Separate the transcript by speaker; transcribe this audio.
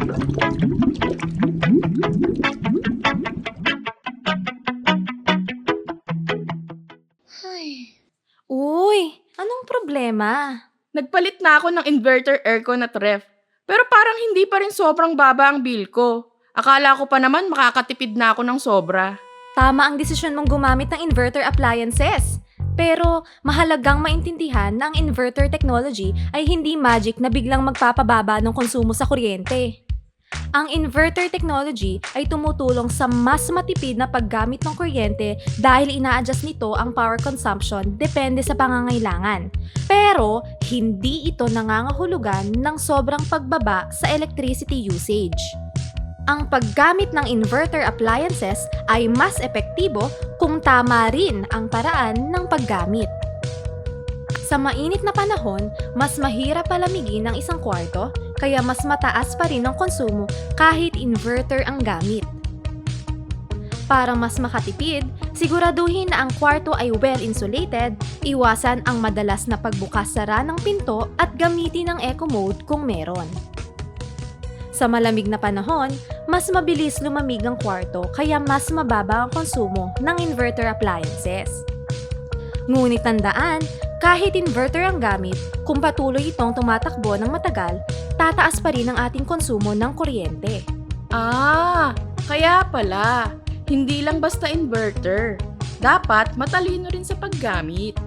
Speaker 1: Ay,
Speaker 2: Uy, anong problema?
Speaker 1: nagpalit na ako ng inverter aircon at ref. Pero parang hindi pa rin sobrang baba ang bill ko. Akala ko pa naman makakatipid na ako ng sobra.
Speaker 2: Tama ang desisyon mong gumamit ng inverter appliances. Pero mahalagang maintindihan na ang inverter technology ay hindi magic na biglang magpapababa ng konsumo sa kuryente. Ang inverter technology ay tumutulong sa mas matipid na paggamit ng kuryente dahil ina-adjust nito ang power consumption depende sa pangangailangan. Pero hindi ito nangangahulugan ng sobrang pagbaba sa electricity usage. Ang paggamit ng inverter appliances ay mas epektibo kung tama rin ang paraan ng paggamit. Sa mainit na panahon, mas mahirap palamigin ang isang kwarto, kaya mas mataas pa rin ang konsumo kahit inverter ang gamit. Para mas makatipid, siguraduhin na ang kwarto ay well-insulated, iwasan ang madalas na pagbukas-sara ng pinto at gamitin ang eco mode kung meron. Sa malamig na panahon, mas mabilis lumamig ang kwarto kaya mas mababa ang konsumo ng inverter appliances. Ngunit tandaan, kahit inverter ang gamit, kung patuloy itong tumatakbo ng matagal, tataas pa rin ang ating konsumo ng kuryente.
Speaker 1: Ah, kaya pala. Hindi lang basta inverter. Dapat matalino rin sa paggamit.